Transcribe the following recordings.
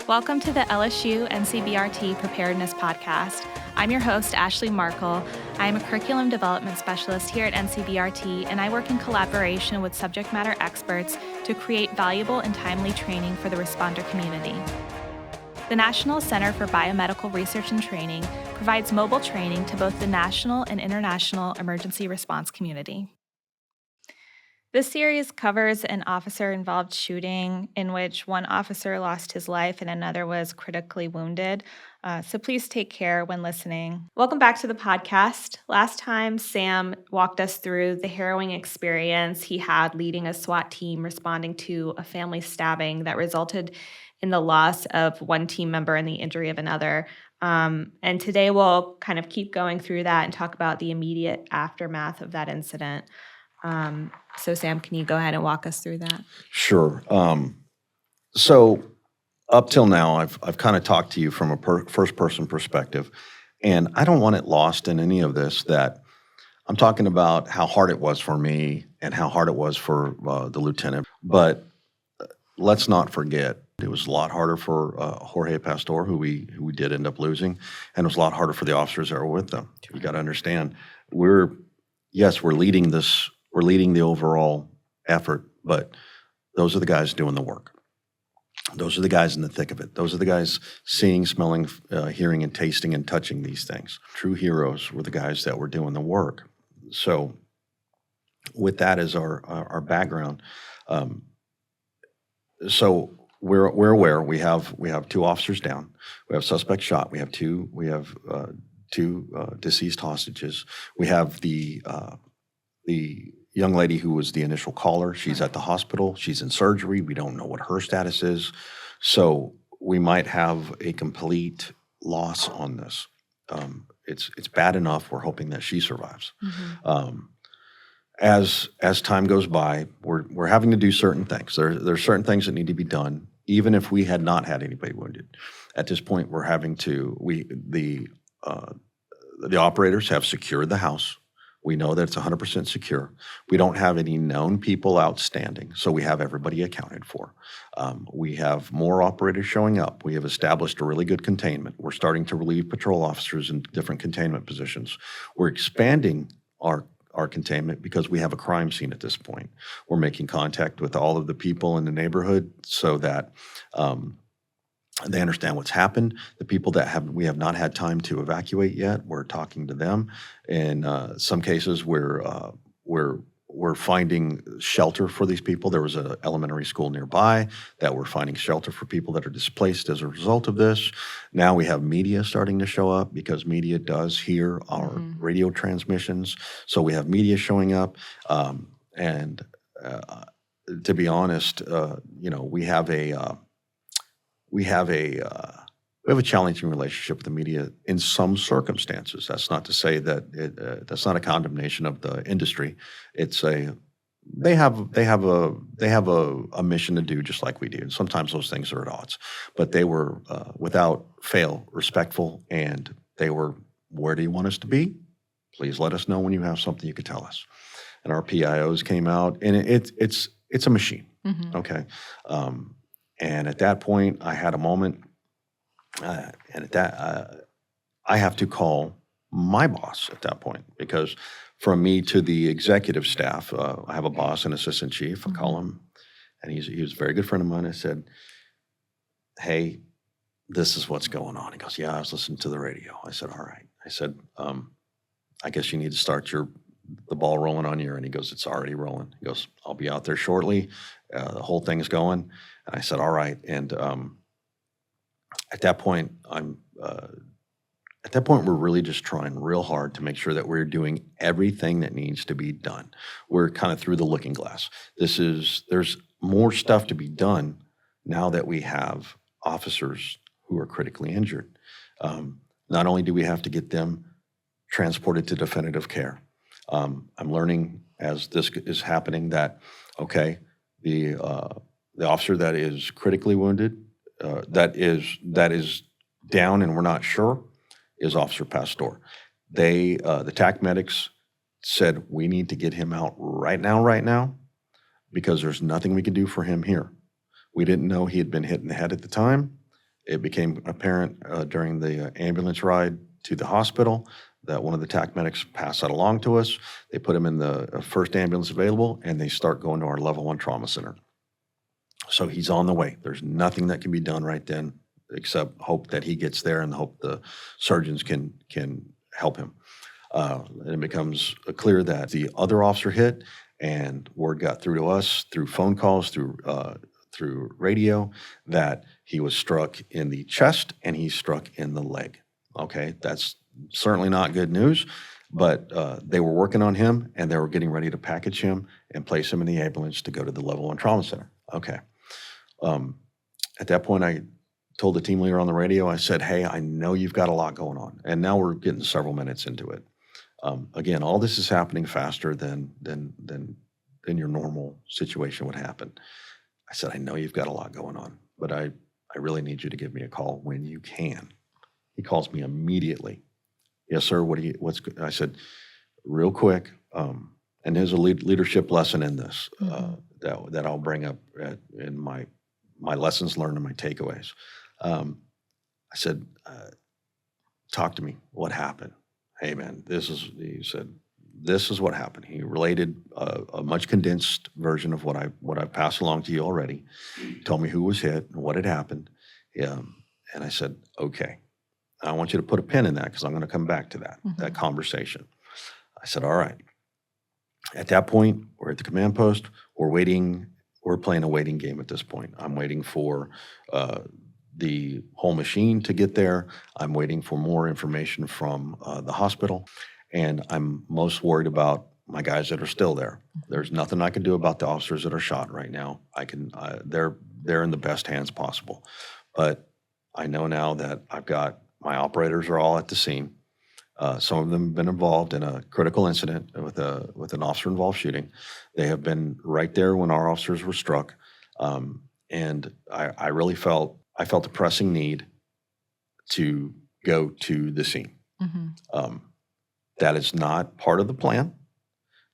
Welcome to the LSU NCBRT Preparedness Podcast. I'm your host, Ashley Markle. I am a curriculum development specialist here at NCBRT, and I work in collaboration with subject matter experts to create valuable and timely training for the responder community. The National Center for Biomedical Research and Training provides mobile training to both the national and international emergency response community. This series covers an officer-involved shooting in which one officer lost his life and another was critically wounded. So please take care when listening. Welcome back to the podcast. Last time, Sam walked us through the harrowing experience he had leading a SWAT team responding to a family stabbing that resulted in the loss of one team member and the injury of another. And today we'll kind of keep going through that and talk about the immediate aftermath of that incident. So Sam, can you go ahead and walk us through that? Sure. So up till now, I've kind of talked to you from a first-person perspective, and I don't want it lost in any of this that I'm talking about how hard it was for me and how hard it was for the lieutenant. But let's not forget, it was a lot harder for Jorge Pastor, who we did end up losing, and it was a lot harder for the officers that were with them. You got to understand, we're leading this. We're leading the overall effort, but those are the guys doing the work. Those are the guys in the thick of it. Those are the guys seeing, smelling, hearing, and tasting and touching these things. True heroes were the guys that were doing the work. So with that as our background, so we're aware we have two officers down. We have suspect shot. We have two deceased hostages. We have the young lady who was the initial caller. She's at the hospital. She's in surgery. We don't know what her status is. So we might have a complete loss on this. It's bad enough. We're hoping that she survives. Mm-hmm. As time goes by, we're having to do certain things. There's certain things that need to be done, even if we had not had anybody wounded. At this point, we're having to, the operators have secured the house. We know that it's 100% secure. We don't have any known people outstanding, so we have everybody accounted for. We have more operators showing up. We have established a really good containment. We're starting to relieve patrol officers in different containment positions. We're expanding our containment because we have a crime scene at this point. We're making contact with all of the people in the neighborhood so that they understand what's happened. The people that we have not had time to evacuate yet, we're talking to them. In some cases, we're finding shelter for these people. There was an elementary school nearby that we're finding shelter for people that are displaced as a result of this. Now we have media starting to show up because media does hear our radio transmissions. So we have media showing up. And to be honest, we have a challenging relationship with the media in some circumstances. That's not to say that that's not a condemnation of the industry. It's they have a mission to do just like we do. And sometimes those things are at odds, but they were without fail respectful, and they were, where do you want us to be? Please let us know when you have something you could tell us. And our PIOs came out, and it's a machine. Mm-hmm. Okay. And at that point, I had a moment, and at that, I have to call my boss at that point, because from me to the executive staff, I have a boss, an assistant chief. I call him, and he was a very good friend of mine. I said, "Hey, this is what's going on." He goes, "Yeah, I was listening to the radio." I said, "All right." I said, "I guess you need to start the ball rolling on your," and he goes, "It's already rolling." He goes, "I'll be out there shortly. The whole thing's going." And I said, "All right." And at that point, we're really just trying real hard to make sure that we're doing everything that needs to be done. We're kind of through the looking glass. There's more stuff to be done now that we have officers who are critically injured. Not only do we have to get them transported to definitive care. I'm learning as this is happening that, okay, the officer that is critically wounded, that is down and we're not sure, is Officer Pastor. The TAC medics said, we need to get him out right now, because there's nothing we can do for him here. We didn't know he had been hit in the head at the time. It became apparent during the ambulance ride to the hospital that one of the TAC medics passed that along to us. They put him in the first ambulance available, and they start going to our level 1 trauma center. So he's on the way. There's nothing that can be done right then except hope that he gets there and hope the surgeons can help him. And it becomes clear that the other officer hit, and word got through to us through phone calls, through radio, that he was struck in the chest and he's struck in the leg. Okay, that's certainly not good news, but they were working on him, and they were getting ready to package him and place him in the ambulance to go to the level 1 trauma center. Okay. At that point, I told the team leader on the radio, I said, hey, I know you've got a lot going on. And now we're getting several minutes into it. Again, all this is happening faster than your normal situation would happen. I said, I know you've got a lot going on, but I really need you to give me a call when you can. He calls me immediately. Yes, sir. I said, real quick, and there's a leadership lesson in this that I'll bring up in my lessons learned and my takeaways. I said, talk to me. What happened? Hey, man, he said, this is what happened. He related a much condensed version of what I've passed along to you already. He told me who was hit and what had happened. And I said, okay, I want you to put a pin in that because I'm going to come back to that conversation. I said, all right. At that point, we're at the command post. We're waiting. We're playing a waiting game at this point. I'm waiting for the whole machine to get there. I'm waiting for more information from the hospital. And I'm most worried about my guys that are still there. There's nothing I can do about the officers that are shot right now. They're in the best hands possible. But I know now that I've got my operators are all at the scene. Some of them have been involved in a critical incident with an officer-involved shooting. They have been right there when our officers were struck. And I really felt a pressing need to go to the scene. That is not part of the plan.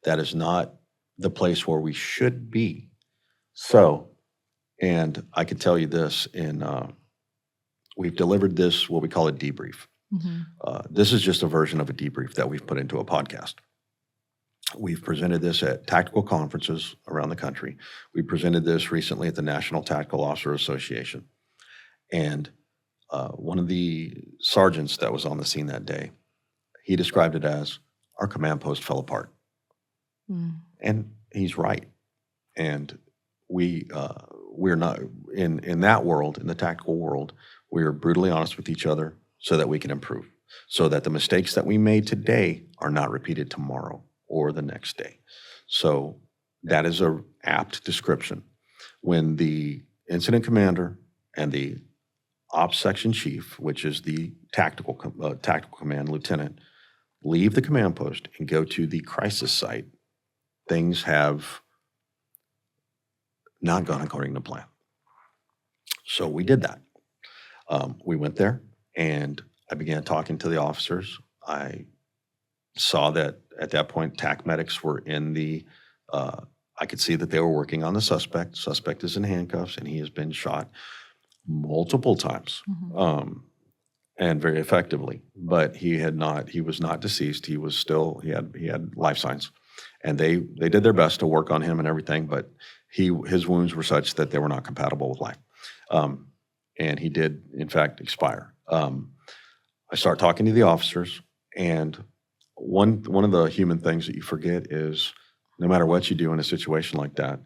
That is not the place where we should be. So, and I can tell you this, we've delivered this, what we call a debrief. This is just a version of a debrief that we've put into a podcast. We've presented this at tactical conferences around the country. We presented this recently at the National Tactical Officer Association. And one of the sergeants that was on the scene that day, he described it as our command post fell apart. And he's right. And we're not in that world, in the tactical world, we are brutally honest with each other so that we can improve, so that the mistakes that we made today are not repeated tomorrow or the next day. So that is a apt description. When the incident commander and the ops section chief, which is the tactical command lieutenant, leave the command post and go to the crisis site, things have not gone according to plan. So we did that. We went there and I began talking to the officers. I saw that at that point, TAC medics were in I could see that they were working on the suspect. Suspect is in handcuffs and he has been shot multiple times. And very effectively, but he was not deceased. He had life signs, and they did their best to work on him and everything, but his wounds were such that they were not compatible with life. And he did in fact expire. I start talking to the officers, and one of the human things that you forget is no matter what you do in a situation like that,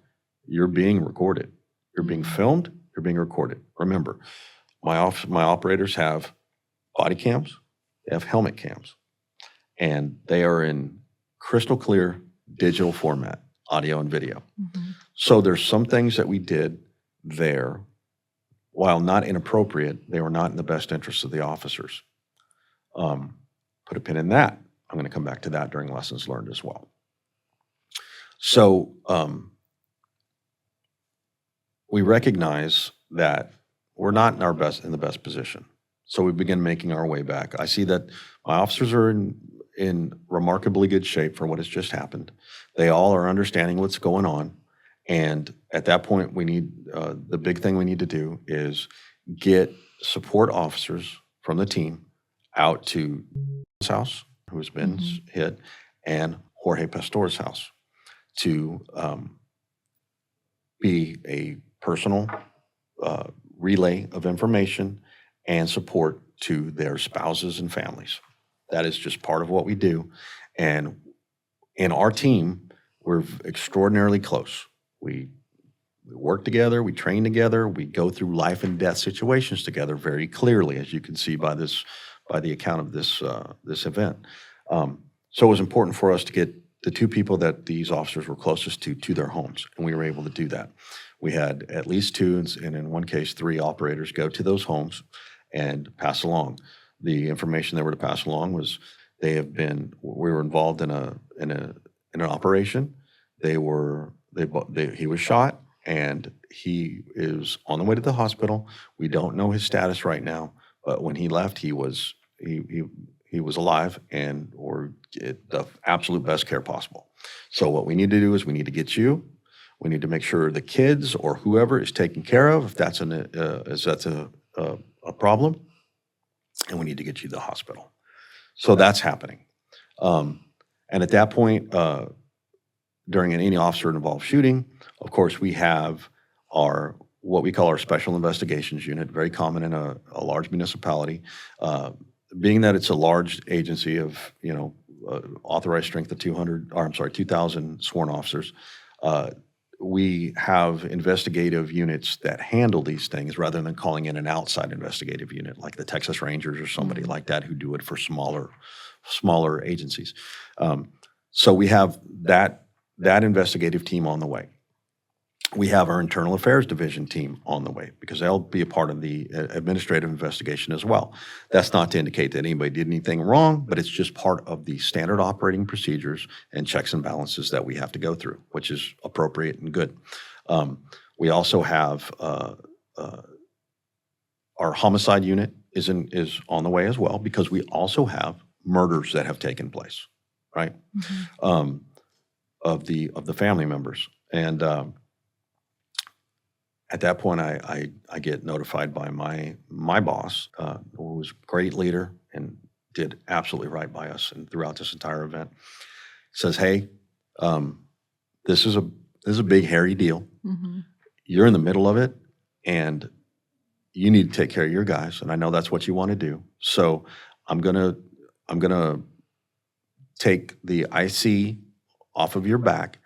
you're being recorded. You're being filmed, you're being recorded. Remember, my operators have body cams, they have helmet cams, and they are in crystal clear digital format, audio and video. So there's some things that we did there, while not inappropriate, they were not in the best interest of the officers. Put a pin in that. I'm going to come back to that during lessons learned as well. So we recognize that we're not in the best position. So we begin making our way back. I see that my officers are in remarkably good shape for what has just happened. They all are understanding what's going on. And at that point, we need the big thing we need to do is get support officers from the team out to his house, who has been hit, and Jorge Pastor's house to be a personal relay of information and support to their spouses and families. That is just part of what we do. And in our team, we're extraordinarily close. We work together, we train together, we go through life and death situations together very clearly, as you can see by the account of this event. So it was important for us to get the two people that these officers were closest to their homes, and we were able to do that. We had at least two, and in one case, three operators go to those homes and pass along. The information they were to pass along was we were involved in an operation. He was shot, and he is on the way to the hospital. We don't know his status right now, but when he left, he was alive or get the absolute best care possible. So what we need to do is we need to get you. We need to make sure the kids or whoever is taken care of if that's a problem, and we need to get you to the hospital. So that's happening. And at that point, during any officer-involved shooting, of course, we have what we call our special investigations unit, very common in a large municipality. Being that it's a large agency of, authorized strength of 2,000 sworn officers, we have investigative units that handle these things rather than calling in an outside investigative unit like the Texas Rangers or somebody like that who do it for smaller agencies. So we have that investigative team on the way. We have our internal affairs division team on the way because they'll be a part of the administrative investigation as well. That's not to indicate that anybody did anything wrong, but it's just part of the standard operating procedures and checks and balances that we have to go through, which is appropriate and good. We also have our homicide unit is on the way as well because we also have murders that have taken place, right? Of the family members. And at that point, I get notified by my boss, who was a great leader and did absolutely right by us and throughout this entire event. Says, "Hey, this is a big hairy deal. You're in the middle of it, and you need to take care of your guys. And I know that's what you want to do. So I'm gonna take the IC off of your back,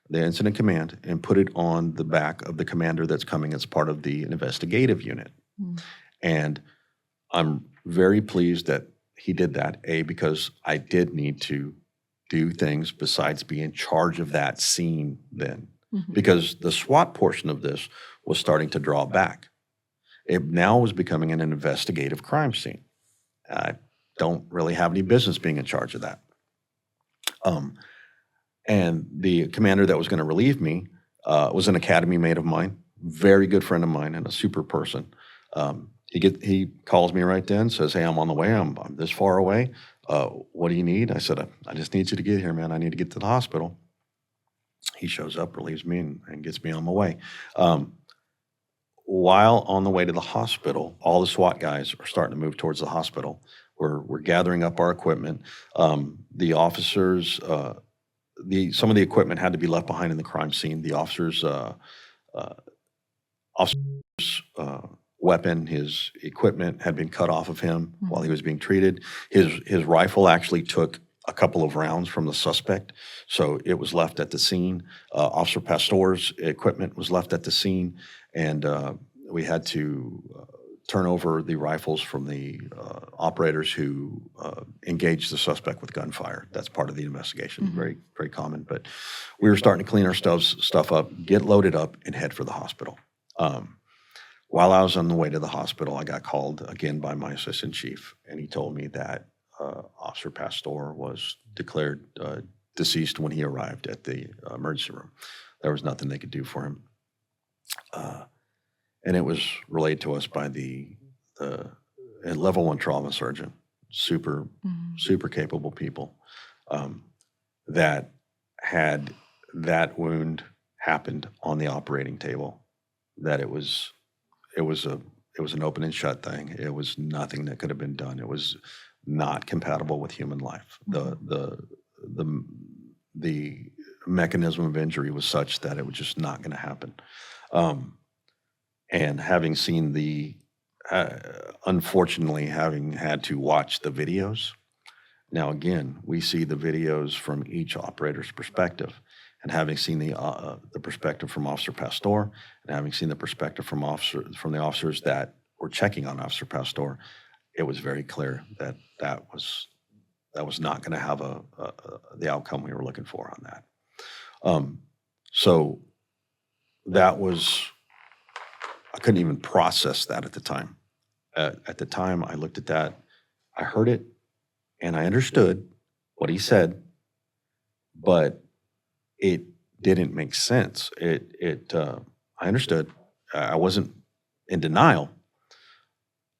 the incident command, and put it on the back of the commander that's coming as part of the investigative unit." And I'm very pleased that he did that, because I did need to do things besides be in charge of that scene then, because the SWAT portion of this was starting to draw back. It now was becoming an investigative crime scene. I don't really have any business being in charge of that. And the commander that was going to relieve me was an academy mate of mine, very good friend of mine and a super person. He calls me right then, says, "Hey, I'm on the way. I'm this far away. What do you need?" I said, I just need you to get here, man. I need to get to the hospital." He shows up, relieves me, and gets me on my way. While on the way to the hospital, all the SWAT guys are starting to move towards the hospital. We're gathering up our equipment. The officers, some of the equipment had to be left behind in the crime scene. The officer's weapon, his equipment had been cut off of him while he was being treated. His rifle actually took a couple of rounds from the suspect, so it was left at the scene. Officer Pastor's equipment was left at the scene, and we had to turn over the rifles from the operators who engaged the suspect with gunfire. That's part of the investigation, very, very common. But we were starting to clean our stuff up, get loaded up, and head for the hospital. While I was on the way to the hospital, I got called again by my assistant chief, and he told me that Officer Pastor was declared deceased when he arrived at the emergency room. There was nothing they could do for him. And it was relayed to us by the level 1 trauma surgeon, super capable people, that had that wound happened on the operating table, that it was an open and shut thing. It was nothing that could have been done. It was not compatible with human life. The mechanism of injury was such that it was just not going to happen. And having seen unfortunately, having had to watch the videos. Now, again, we see the videos from each operator's perspective, and having seen the perspective from Officer Pastor, and having seen the perspective from the officers that were checking on Officer Pastor, it was very clear that that was not going to have the outcome we were looking for on that. So that was, I couldn't even process that at the time. At the time, I looked at that, I heard it, and I understood what he said, but it didn't make sense. I understood. I wasn't in denial.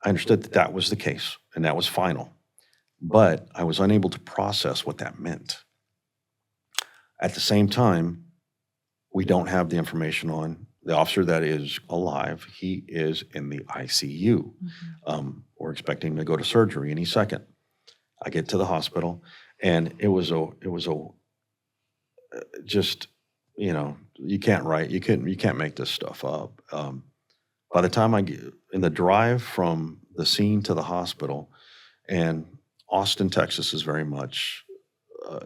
I understood that that was the case, and that was final. But I was unable to process what that meant. At the same time, we don't have the information on the officer that is alive. He is in the ICU. We're expecting him to go to surgery any second. I get to the hospital, and it was just, you can't make this stuff up. By the time I get in the drive from the scene to the hospital, and Austin, Texas is very much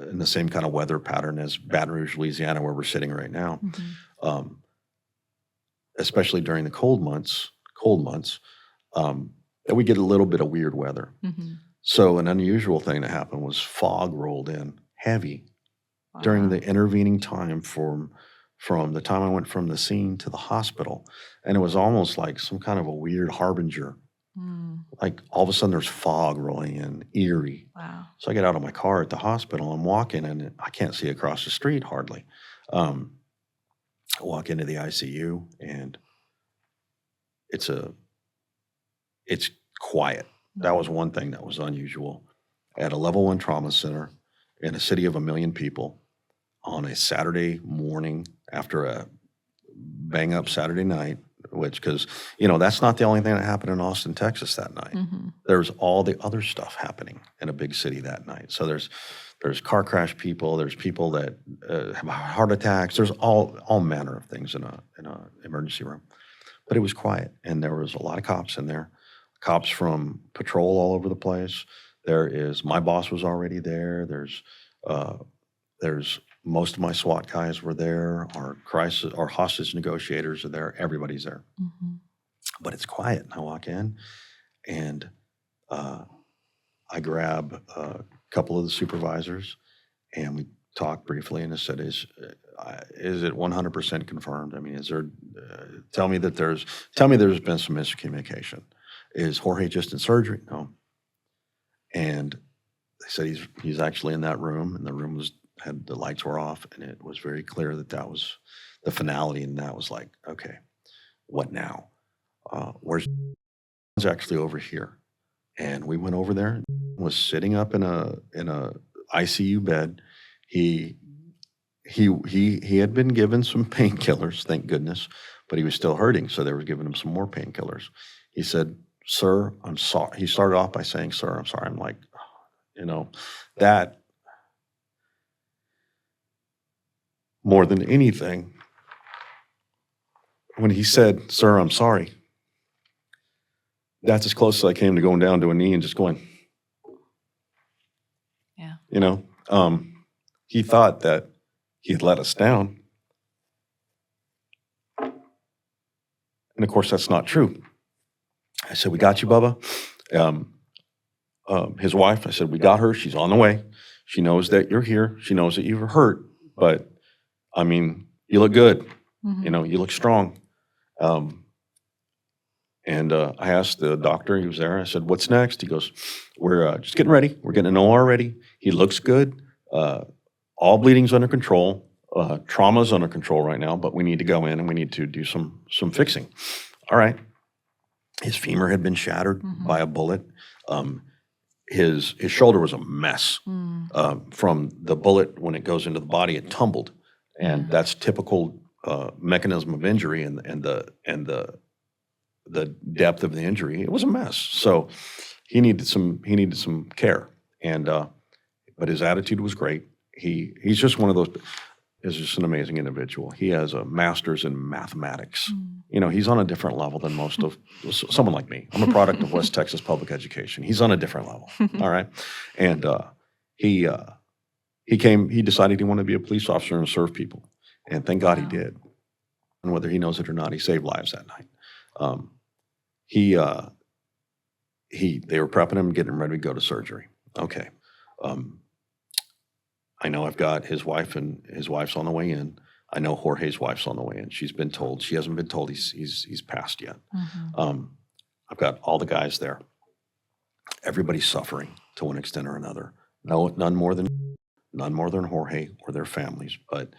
in the same kind of weather pattern as Baton Rouge, Louisiana, where we're sitting right now. Especially during the cold months, that we get a little bit of weird weather. So an unusual thing that happened was fog rolled in heavy during the intervening time from the time I went from the scene to the hospital. And it was almost like some kind of a weird harbinger. Like all of a sudden there's fog rolling in, eerie. Wow. So I get out of my car at the hospital, I'm walking, and I can't see across the street hardly. I walk into the ICU, and it's quiet. That was one thing that was unusual. At a level 1 trauma center in a city of 1 million people on a Saturday morning after a bang up Saturday night, because that's not the only thing that happened in Austin, Texas that night. There's all the other stuff happening in a big city that night. So there's car crash people, there's people that have heart attacks, there's all manner of things in a emergency room. But it was quiet, and there was a lot of cops in there. Cops from patrol all over the place. My boss was already there. There's most of my SWAT guys were there. Our hostage negotiators are there. Everybody's there. But it's quiet. And I walk in, and I grab a couple of the supervisors, and we talked briefly, and I said, is it 100% confirmed? I mean, tell me there's been some miscommunication. Is Jorge just in surgery? No. And they said he's actually in that room, and the room the lights were off, and it was very clear that was the finality, and that was like, okay, what now? Where's actually over here? And we went over there, was sitting up in a ICU bed. He had been given some painkillers, thank goodness, but he was still hurting, so they were giving him some more painkillers. He said, "Sir, I'm sorry." He started off by saying, "Sir, I'm sorry." I'm like, that more than anything, when he said, "Sir, I'm sorry," that's as close as I came to going down to a knee and just going, yeah. He thought that he had let us down. And of course, that's not true. I said, "We got you, Bubba." His wife, I said, "We got her. She's on the way. She knows that you're here. She knows that you were hurt. But, I mean, you look good. You look strong." And I asked the doctor, he was there. I said, "What's next?" He goes, "We're just getting ready. We're getting an OR ready. He looks good. All bleeding's under control. Trauma's under control right now, but we need to go in and we need to do some fixing." All right. His femur had been shattered by a bullet. His shoulder was a mess. From the bullet, when it goes into the body, it tumbled. And that's typical mechanism of injury, and the the depth of the injury, it was a mess. So he needed some care, and but his attitude was great. He's just one of those. Is just an amazing individual. He has a master's in mathematics. He's on a different level than most of someone like me. I'm a product of West Texas public education. He's on a different level. All right, and he decided he wanted to be a police officer and serve people, and thank God he did. And whether he knows it or not, he saved lives that night. They were prepping him, getting him ready to go to surgery. Okay. I know I've got his wife, and his wife's on the way in. I know Jorge's wife's on the way in. She's been told. She hasn't been told he's passed yet. I've got all the guys there. Everybody's suffering to one extent or another. No, none more than Jorge or their families, but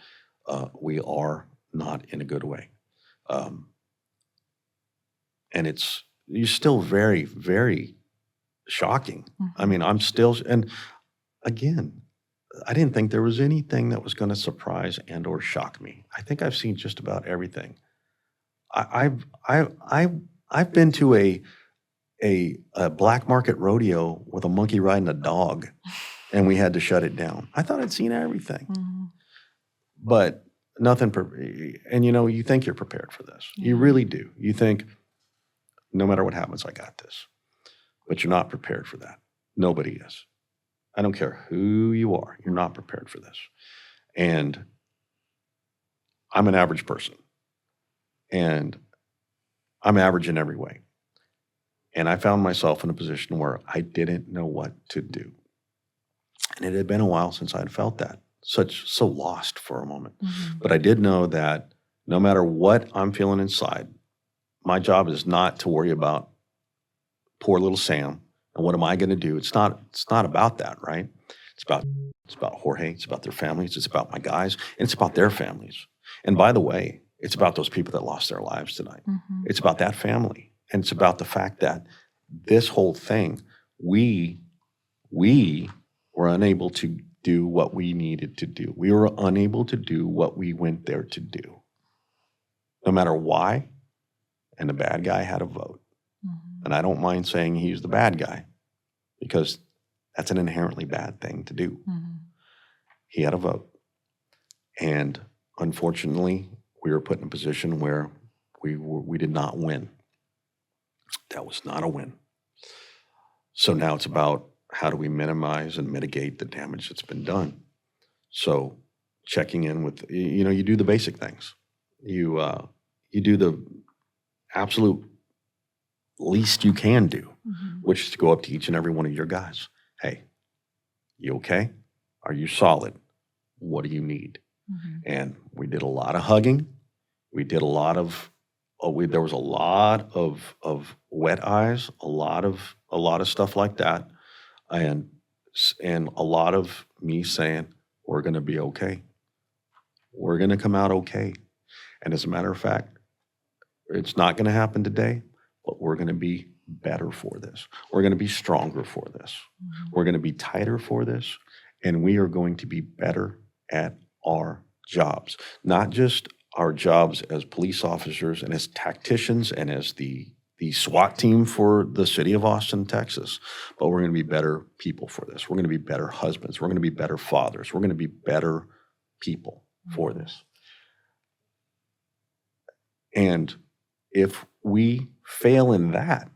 we are not in a good way. And it's still very, very shocking. I mean, I'm still, and again, I didn't think there was anything that was going to surprise and or shock me. I think I've seen just about everything. I've been to a black market rodeo with a monkey riding a dog, and we had to shut it down. I thought I'd seen everything, but nothing. And you think you're prepared for this. You really do. You think, no matter what happens, I got this. But you're not prepared for that. Nobody is. I don't care who you are. You're not prepared for this. And I'm an average person. And I'm average in every way. And I found myself in a position where I didn't know what to do. And it had been a while since I'd felt that. So lost for a moment. But I did know that no matter what I'm feeling inside, my job is not to worry about poor little Sam and what am I going to do. It's not about that, right? It's about Jorge. It's about their families. It's about my guys, and it's about their families. And by the way, it's about those people that lost their lives tonight. It's about that family, and it's about the fact that this whole thing, we were unable to do what we needed to do. We were unable to do what we went there to do, no matter why. And the bad guy had a vote. And I don't mind saying he's the bad guy, because that's an inherently bad thing to do. He had a vote. And unfortunately, we were put in a position where we did not win. That was not a win. So now it's about how do we minimize and mitigate the damage that's been done. So checking in with, you do the basic things. You do the absolute least you can do, which is to go up to each and every one of your guys. Hey, you okay? Are you solid? What do you need? And we did a lot of hugging. We did a lot of, there was a lot of wet eyes, a lot of stuff like that. And a lot of me saying, we're going to be okay. We're going to come out okay. And as a matter of fact, it's not going to happen today, but we're going to be better for this. We're going to be stronger for this. We're going to be tighter for this. And we are going to be better at our jobs, not just our jobs as police officers and as tacticians and as the SWAT team for the city of Austin, Texas, but we're going to be better people for this. We're going to be better husbands. We're going to be better fathers. We're going to be better people for this. And if we fail in that,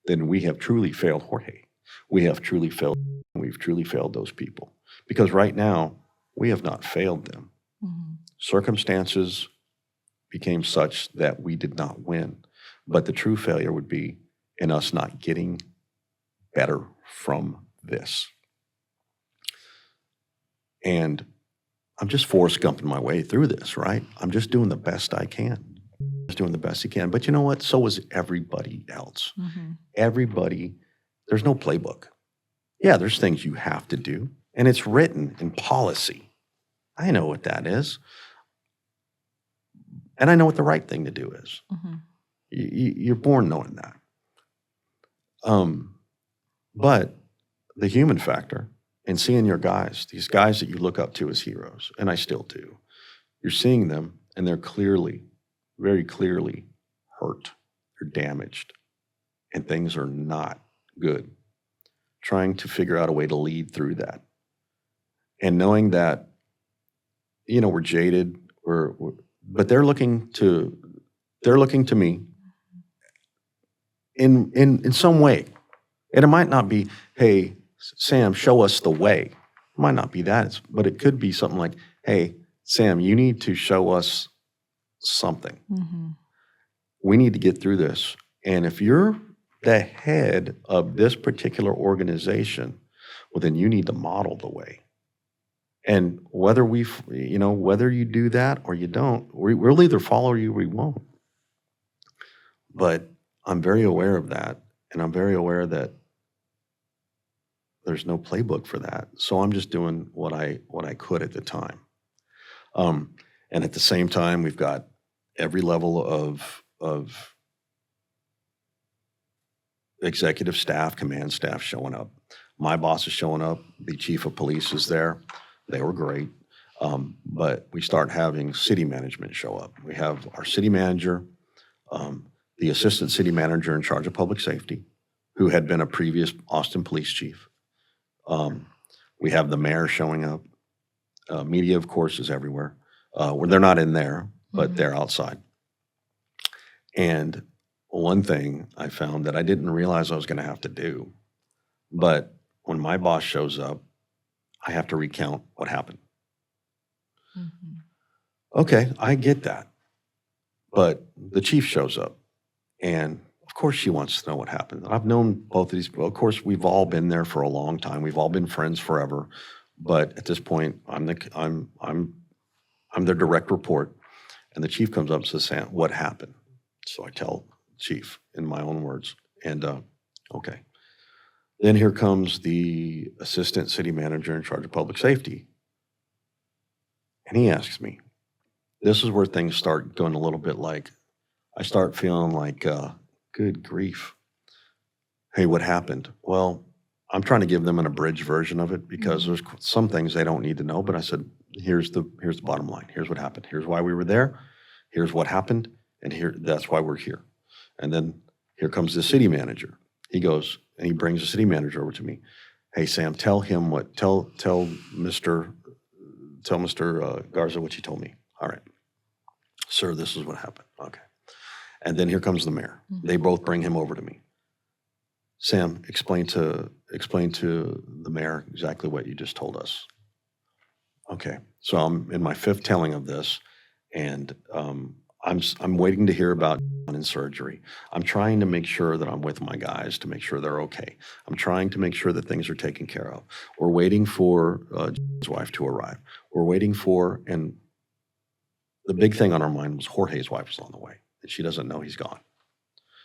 then we have truly failed Jorge. We've truly failed those people. Because right now, we have not failed them. Circumstances became such that we did not win. But the true failure would be in us not getting better from this. And I'm just Forrest Gumping my way through this, right? I'm just doing the best I can. Just doing the best he can. But you know what? So is everybody else. Everybody, there's no playbook. Yeah, there's things you have to do. And it's written in policy. I know what that is. And I know what the right thing to do is. You're born knowing that. But the human factor and seeing your guys, these guys that you look up to as heroes, and I still do, you're seeing them and they're clearly, very clearly hurt. you're damaged, and things are not good. Trying to figure out a way to lead through that. And knowing that, we're jaded, but they're looking to me in some way. And it might not be, hey, Sam, show us the way. It might not be that, but it could be something like, hey, Sam, you need to show us something. Mm-hmm. We need to get through this. And if you're the head of this particular organization, well, then you need to model the way. And whether whether you do that or you don't, we'll either follow you or we won't. But I'm very aware of that. And I'm very aware that there's no playbook for that. So I'm just doing what I could at the time. And at the same time, we've got every level of executive staff, command staff showing up. My boss is showing up. The chief of police is there. They were great. But we start having city management show up. We have our city manager, the assistant city manager in charge of public safety, who had been a previous Austin police chief. We have the mayor showing up. Media, of course, is everywhere. Where they're not in there, but they're outside. And one thing I found that I didn't realize I was going to have to do, but when my boss shows up, I have to recount what happened. Mm-hmm. Okay, I get that. But the chief shows up, and of course she wants to know what happened. I've known both of these people. Of course, we've all been there for a long time. We've all been friends forever. But at this point, I'm their direct report, and the chief comes up and says, "Sam, what happened?" So I tell chief in my own words, and okay. Then here comes the assistant city manager in charge of public safety, and he asks me. This is where things start going a little bit like, I start feeling like, good grief. Hey, what happened? Well, I'm trying to give them an abridged version of it because there's some things they don't need to know. But I said, here's the bottom line. Here's what happened. Here's why we were there. Here's what happened. And that's why we're here. And then here comes the city manager. He goes and he brings the city manager over to me. Hey, Sam, tell Mr. Garza what you told me. All right. Sir, this is what happened. Okay. And then here comes the mayor. Mm-hmm. They both bring him over to me. Sam, explain to the mayor exactly what you just told us. Okay. So I'm in my fifth telling of this, and I'm waiting to hear about in surgery. I'm trying to make sure that I'm with my guys to make sure they're okay. I'm trying to make sure that things are taken care of. We're waiting for his wife to arrive. We're waiting for, and the big thing on our mind was Jorge's wife was on the way, and she doesn't know he's gone.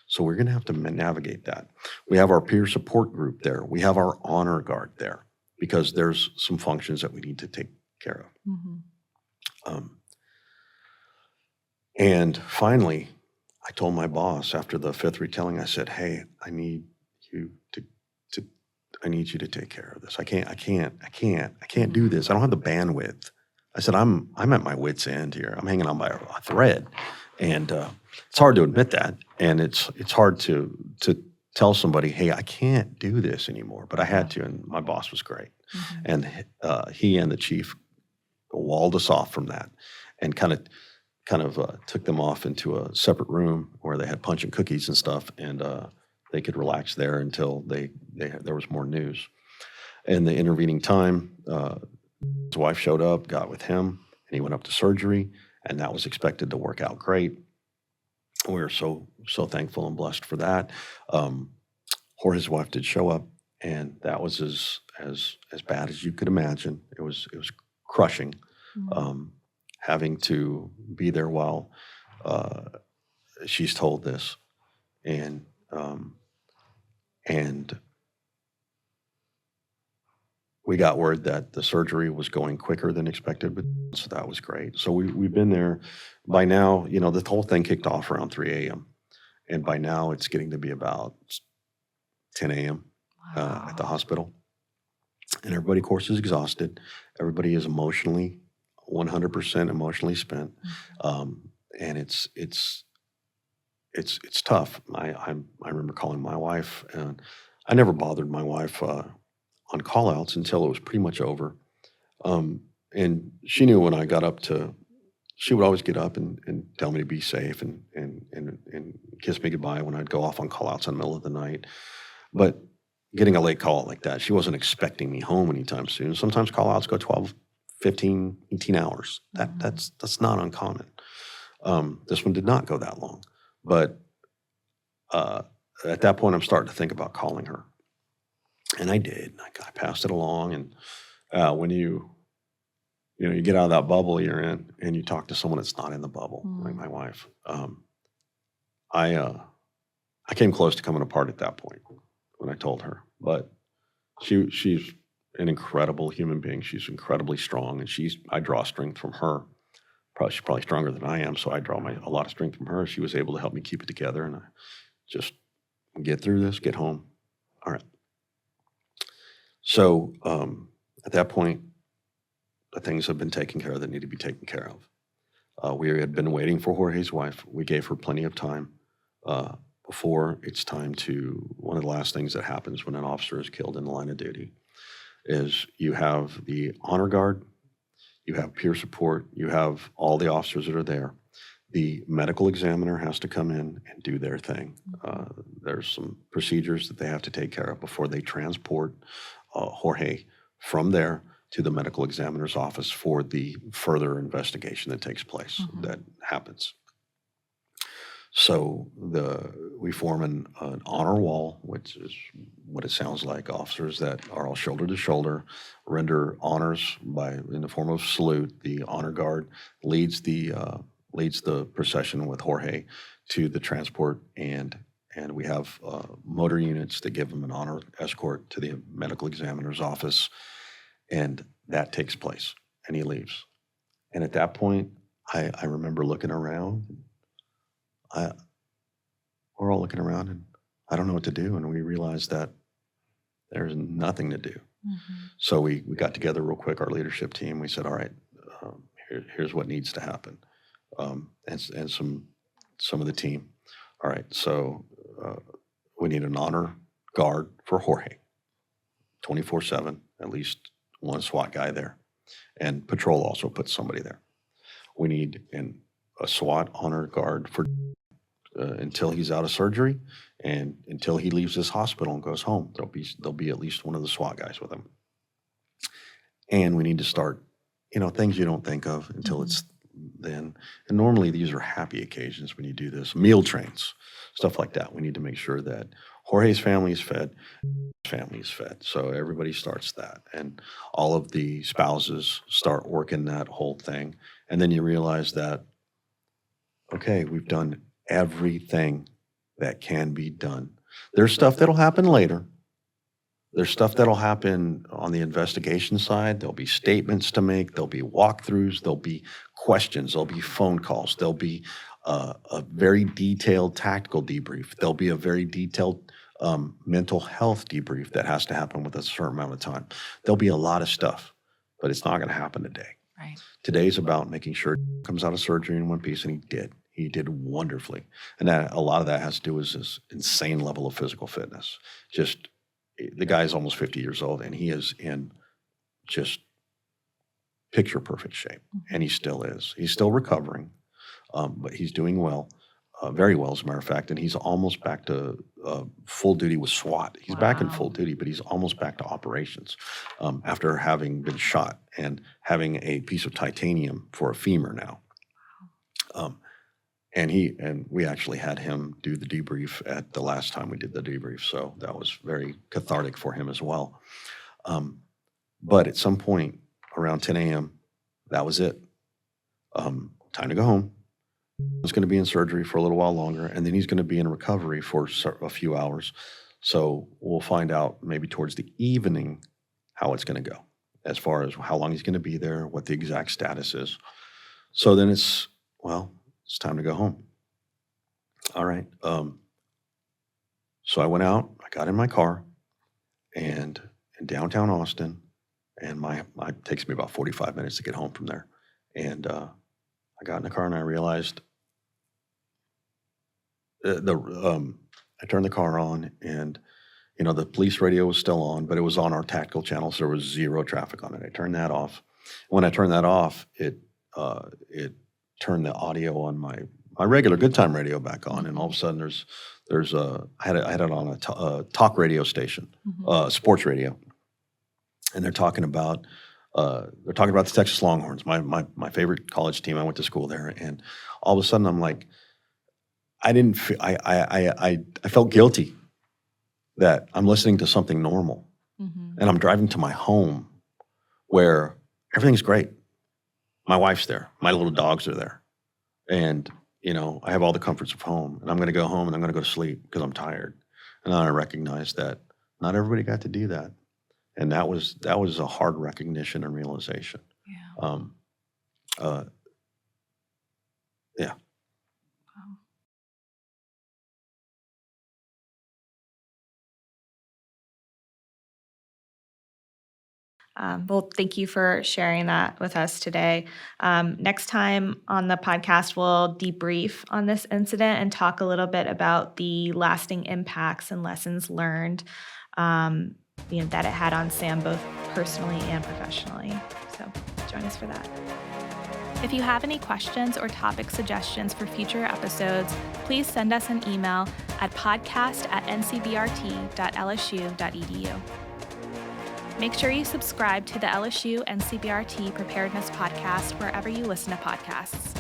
So we're going to have to navigate that. We have our peer support group there. We have our honor guard there because there's some functions that we need to take care of. Mm-hmm. And finally, I told my boss after the fifth retelling, I said, hey, I need you to take care of this. I can't do this. I don't have the bandwidth. I said, I'm at my wit's end here. I'm hanging on by a thread. And it's hard to admit that. And it's hard to tell somebody, hey, I can't do this anymore. But I had to, and my boss was great. Mm-hmm. And he and the chief walled us off from that and kind of took them off into a separate room where they had punch and cookies and stuff, and they could relax there until there was more news. In the intervening time, his wife showed up, got with him, and he went up to surgery, and that was expected to work out great. We were so thankful and blessed for that. Jorge's wife did show up, and that was as bad as you could imagine. It was crushing. Mm-hmm. Having to be there while she's told this, and we got word that the surgery was going quicker than expected, so that was great. So we've been there. By now, the whole thing kicked off around 3 a.m., and by now it's getting to be about 10 a.m. Wow. At the hospital, and everybody, of course, is exhausted. Everybody is 100% emotionally spent. Mm-hmm. And it's tough. I remember calling my wife, and I never bothered my wife on call outs until it was pretty much over. Um, and she knew when I got up to, she would always get up and tell me to be safe and kiss me goodbye when I'd go off on call outs in the middle of the night. But getting a late call like that, she wasn't expecting me home anytime soon. Sometimes call outs go 12, 15, 18 hours. That's not uncommon. This one did not go that long. But uh, at that point, I'm starting to think about calling her. And I did. I passed it along. And when you get out of that bubble you're in and you talk to someone that's not in the bubble, like my wife, I came close to coming apart at that point when I told her. But she's an incredible human being. She's incredibly strong, and I draw strength from her. She's probably stronger than I am, so I draw a lot of strength from her. She was able to help me keep it together, and I just get through this, get home. All right. So at that point, the things have been taken care of that need to be taken care of. We had been waiting for Jorge's wife. We gave her plenty of time before it's time to, one of the last things that happens when an officer is killed in the line of duty is you have the honor guard, you have peer support, you have all the officers that are there. The medical examiner has to come in and do their thing. There's some procedures that they have to take care of before they transport Jorge from there to the medical examiner's office for the further investigation that takes place, that happens. So we form an honor wall, which is what it sounds like. Officers that are all shoulder to shoulder render honors in the form of salute. The honor guard leads the procession with Jorge to the transport, and we have motor units that give him an honor escort to the medical examiner's office, and that takes place, and he leaves. And at that point, I remember looking around. We're all looking around, and I don't know what to do, and we realized that there's nothing to do. So we got together real quick, our leadership team. We said, all right, here's what needs to happen. And some of the team. All right, so we need an honor guard for Jorge, 24/7, at least one SWAT guy there. And patrol also puts somebody there. We need a SWAT honor guard for until he's out of surgery and until he leaves this hospital and goes home. There'll be at least one of the SWAT guys with him. And we need to start, things you don't think of until it's then. And normally these are happy occasions when you do this. Meal trains, stuff like that. We need to make sure that Jorge's family is fed, family is fed. So everybody starts that. And all of the spouses start working that whole thing. And then you realize that, okay, we've done everything that can be done. There's stuff that'll happen later. There's stuff that'll happen on the investigation side. There'll be statements to make. There'll be walkthroughs. There'll be questions. There'll be phone calls. There'll be a very detailed tactical debrief. There'll be a very detailed mental health debrief that has to happen with a certain amount of time. There'll be a lot of stuff, but it's not going to happen today. Right. Today's about making sure he comes out of surgery in one piece, and he did. He did wonderfully. And a lot of that has to do with this insane level of physical fitness. Just, the guy is almost 50 years old, and he is in just picture perfect shape. And he still is. He's still recovering, but he's doing well, very well, as a matter of fact. And he's almost back to full duty with SWAT. He's back in full duty, but he's almost back to operations after having been shot and having a piece of titanium for a femur now. And we actually had him do the debrief at the last time we did the debrief, so that was very cathartic for him as well. But at some point around 10 a.m., that was it. Time to go home. He's going to be in surgery for a little while longer, and then he's going to be in recovery for a few hours. So we'll find out maybe towards the evening how it's going to go, as far as how long he's going to be there, what the exact status is. So then it's time to go home. All right. So I went out, I got in my car, and in downtown Austin, and it takes me about 45 minutes to get home from there. And I got in the car and I realized I turned the car on, and the police radio was still on, but it was on our tactical channel, so there was zero traffic on it. I turned that off. When I turned that off, it turned the audio on my regular good time radio back on, and all of a sudden I had it on a talk radio station, sports radio, and they're talking about the Texas Longhorns, my favorite college team. I went to school there, and all of a sudden I'm like, I felt guilty that I'm listening to something normal, and I'm driving to my home where everything's great. My wife's there, my little dogs are there, and I have all the comforts of home, and I'm going to go home and I'm going to go to sleep because I'm tired. And then I recognized that not everybody got to do that, and that was a hard recognition and realization. Yeah. Yeah. Well, thank you for sharing that with us today. Next time on the podcast, we'll debrief on this incident and talk a little bit about the lasting impacts and lessons learned that it had on Sam, both personally and professionally. So join us for that. If you have any questions or topic suggestions for future episodes, please send us an email at podcast@ncbrt.lsu.edu. Make sure you subscribe to the LSU NCBRT Preparedness Podcast wherever you listen to podcasts.